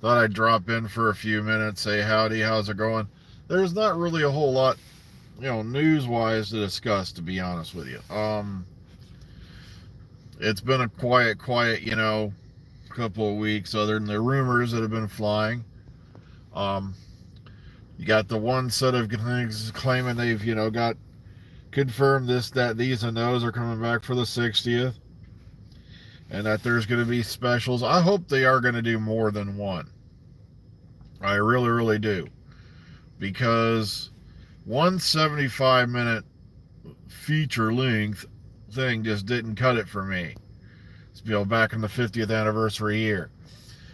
Thought I'd drop in for a few minutes, say howdy, how's it going? There's not really a whole lot, news-wise to discuss, to be honest with you. It's been a quiet, couple of weeks, other than the rumors that have been flying. Um, you got the one set of things claiming they've, got confirmed this, that, these, and those are coming back for the 60th, and that there's going to be specials. I hope they are going to do more than one. I really, really do. Because one 75-minute feature length thing just didn't cut it for me. It's, back in the 50th anniversary year.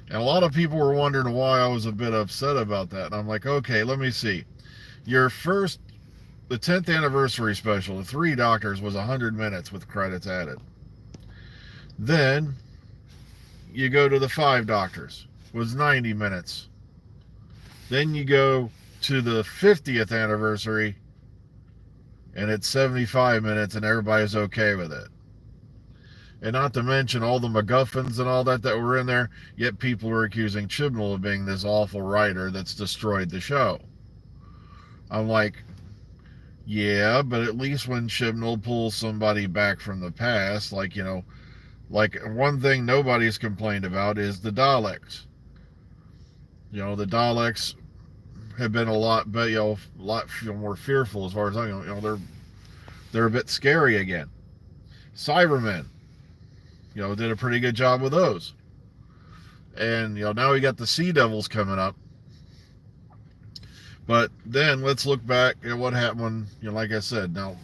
And a lot of people were wondering why I was a bit upset about that. And I'm like, okay, let me see. The 10th anniversary special, the Three Doctors, was 100 minutes with credits added. Then you go to the Five Doctors, was 90 minutes. Then you go to the 50th anniversary, and it's 75 minutes, and everybody's okay with it. And not to mention all the MacGuffins and all that were in there, yet people are accusing Chibnall of being this awful writer that's destroyed the show. I'm like, yeah, but at least when Chibnall pulls somebody back from the past, like one thing nobody's complained about is the Daleks. The Daleks have been a lot more fearful as far as I know. They're a bit scary again. Cybermen, did a pretty good job with those. And now we got the Sea Devils coming up. But then let's look back at what happened when, like I said, now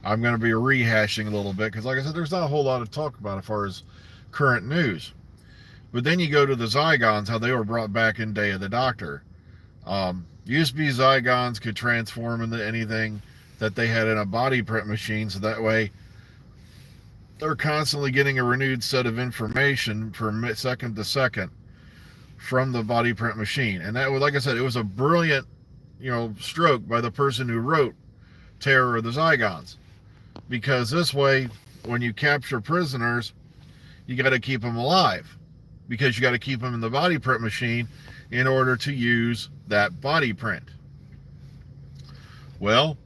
I'm going to be rehashing a little bit because, like I said, there's not a whole lot to talk about as far as current news. But then you go to the Zygons, how they were brought back in Day of the Doctor. Used to be Zygons could transform into anything that they had in a body print machine, so that way they're constantly getting a renewed set of information from second to second from the body print machine. And that was, like I said, it was a brilliant, stroke by the person who wrote Terror of the Zygons. Because this way, when you capture prisoners, you got to keep them alive. Because you got to keep them in the body print machine in order to use that body print. Well,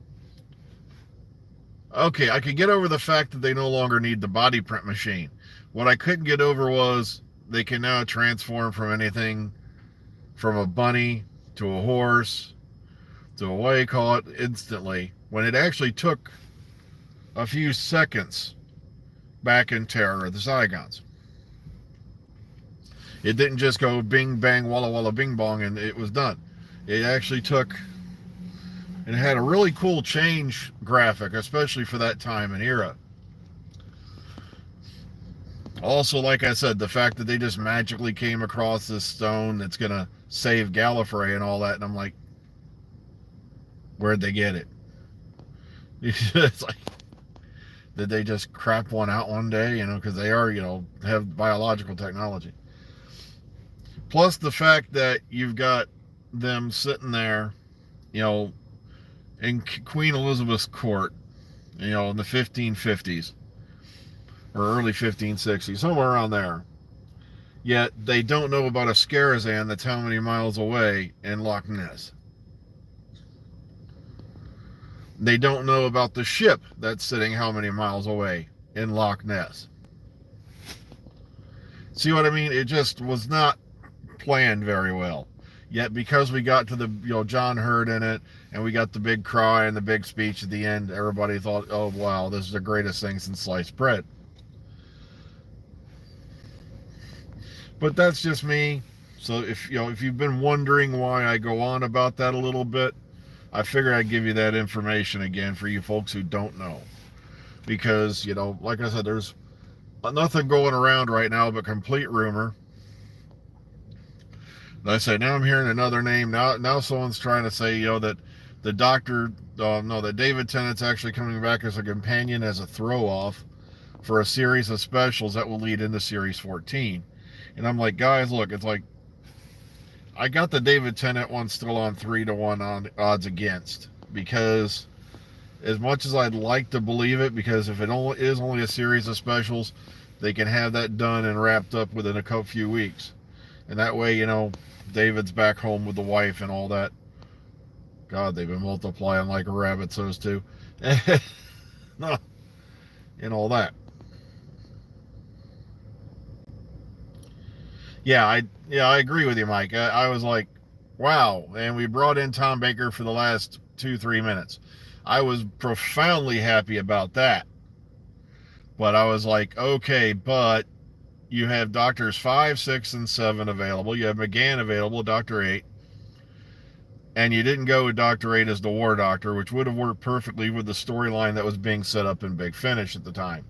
okay, I could get over the fact that they no longer need the body print machine. What I couldn't get over was they can now transform from anything from a bunny to a horse to a what you call it instantly, when it actually took a few seconds back in Terror of the Zygons. It didn't just go bing, bang, walla, walla, bing, bong, and it was done. It actually took, and it had a really cool change graphic, especially for that time and era. Also, like I said, the fact that they just magically came across this stone that's going to save Gallifrey and all that, and I'm like, where'd they get it? It's like, did they just crap one out one day, because they are, have biological technology. Plus the fact that you've got them sitting there, in Queen Elizabeth's court, in the 1550s or early 1560s, somewhere around there. Yet they don't know about a Scarazan that's how many miles away in Loch Ness. They don't know about the ship that's sitting how many miles away in Loch Ness. See what I mean? It just was not planned very well. Yet because we got to the John Hurt in it, and we got the big cry and the big speech at the end, everybody thought, oh wow, this is the greatest thing since sliced bread. But that's just me. So if you've been wondering why I go on about that a little bit, I figured I'd give you that information again for you folks who don't know. Because, like I said, there's nothing going around right now but complete rumor. And I say, now I'm hearing another name. Now someone's trying to say, that the Doctor, that David Tennant's actually coming back as a companion, as a throw-off for a series of specials that will lead into Series 14. And I'm like, guys, look, it's like, I got the David Tennant one still on 3-1 odds against, because as much as I'd like to believe it, because if it is only a series of specials, they can have that done and wrapped up within a few weeks. And that way, David's back home with the wife and all that. God, they've been multiplying like a rabbit, those two. And all that. I agree with you, Mike. I was like, wow. And we brought in Tom Baker for the last 2-3 minutes. I was profoundly happy about that. But I was like, okay, but you have Doctors 5, 6, and 7 available. You have McGann available, Doctor 8. And you didn't go with Doctor 8 as the War Doctor, which would have worked perfectly with the storyline that was being set up in Big Finish at the time.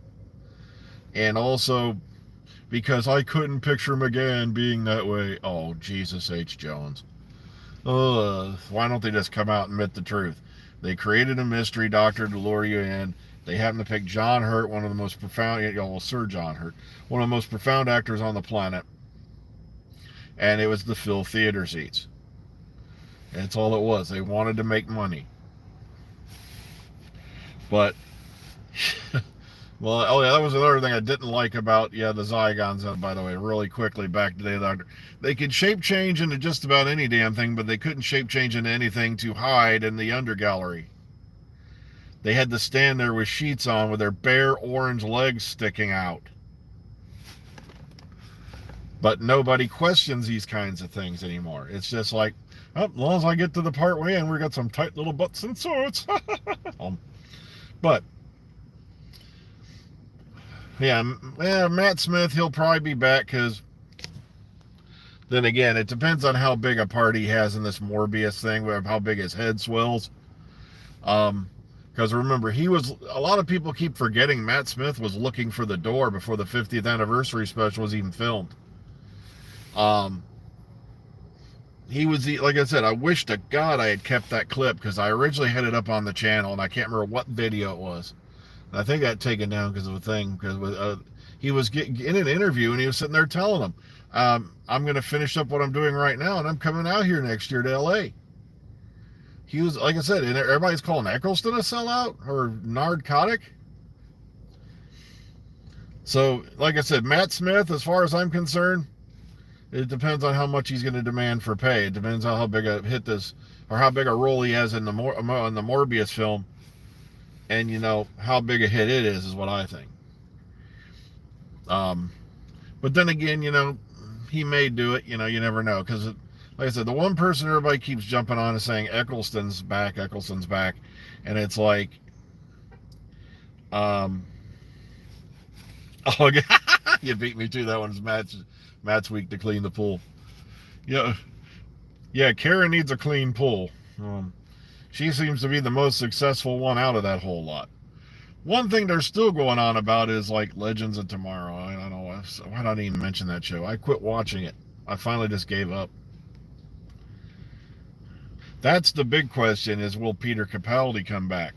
And also, because I couldn't picture McGann being that way. Oh, Jesus H. Jones. Why don't they just come out and admit the truth? They created a mystery doctor to lure you in. They happened to pick John Hurt, one of the most profound, Sir John Hurt, one of the most profound actors on the planet. And it was to fill theater seats. That's all it was. They wanted to make money. But, well, oh yeah, that was another thing I didn't like about, the Zygons, by the way, really quickly, back to the Doctor. They could shape change into just about any damn thing, but they couldn't shape change into anything to hide in the undergallery. They had to stand there with sheets on with their bare orange legs sticking out. But nobody questions these kinds of things anymore. It's just like, oh, as long as I get to the part way in, we got some tight little butts and suits. But, Matt Smith, he'll probably be back because, then again, it depends on how big a part he has in this Morbius thing, how big his head swells. Because remember, a lot of people keep forgetting Matt Smith was looking for the door before the 50th anniversary special was even filmed. He was, like I said, I wish to God I had kept that clip because I originally had it up on the channel and I can't remember what video it was. And I think I got taken down because of a thing, because he was in an interview and he was sitting there telling them, I'm going to finish up what I'm doing right now and I'm coming out here next year to LA. He was, like I said, and everybody's calling Eccleston a sellout or narcotic. So, like I said, Matt Smith, as far as I'm concerned, it depends on how much he's going to demand for pay. It depends on how big a hit this, or how big a role he has in the Morbius film, and how big a hit it is what I think. But then again, he may do it. You never know, because like I said, the one person everybody keeps jumping on is saying Eccleston's back, and it's like, oh, you beat me too. That one's Matt's week to clean the pool. Yeah, Karen needs a clean pool. She seems to be the most successful one out of that whole lot. One thing they're still going on about is like Legends of Tomorrow. I don't know why don't I even mention that show. I quit watching it. I finally just gave up. That's the big question: is will Peter Capaldi come back?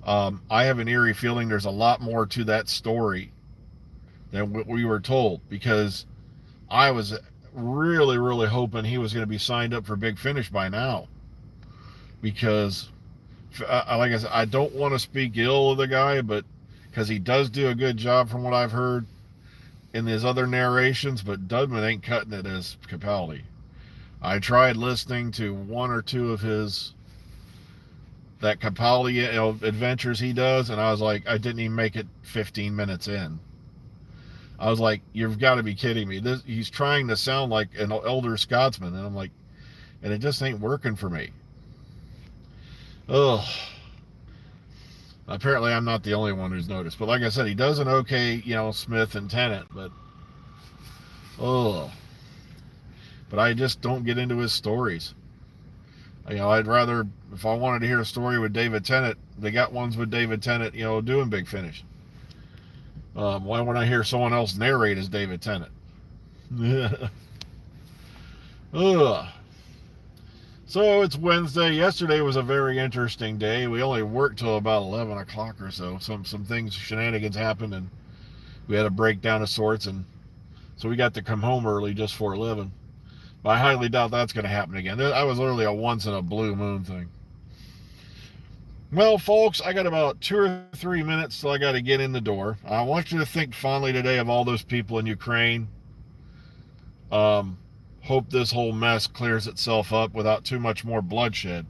I have an eerie feeling there's a lot more to that story than what we were told, because I was really, really hoping he was going to be signed up for Big Finish by now. Because, like I said, I don't want to speak ill of the guy, but because he does do a good job from what I've heard in his other narrations, but Dudman ain't cutting it as Capaldi. I tried listening to one or two of that Capaldi adventures he does, and I was like, I didn't even make it 15 minutes in. I was like, you've got to be kidding me. He's trying to sound like an elder Scotsman, and I'm like, and it just ain't working for me. Ugh. Apparently I'm not the only one who's noticed. But like I said, he does an okay, Smith and Tennant, but ugh. But I just don't get into his stories. I'd rather, if I wanted to hear a story with David Tennant, they got ones with David Tennant, doing Big Finish. Why would I hear someone else narrate as David Tennant? Ugh. So it's Wednesday. Yesterday was a very interesting day. We only worked till about 11 o'clock or so. Some shenanigans happened, and we had a breakdown of sorts, and so we got to come home early just for 11. But I highly doubt that's going to happen again. I was literally a once in a blue moon thing. Well, folks, I got about 2 or 3 minutes till I got to get in the door. I want you to think fondly today of all those people in Ukraine Um, hope this whole mess clears itself up without too much more bloodshed.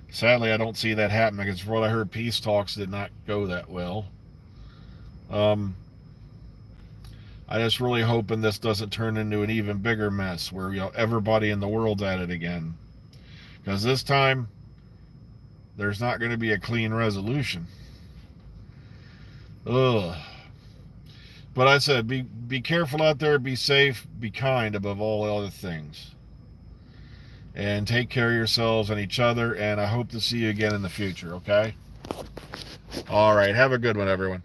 Sadly, I don't see that happening because from what I heard, peace talks did not go that well. Um, I just really hoping this doesn't turn into an even bigger mess where everybody in the world's at it again. Because this time, there's not going to be a clean resolution. Ugh. But I said, be careful out there, be safe, be kind above all other things. And take care of yourselves and each other, and I hope to see you again in the future, okay? All right, have a good one, everyone.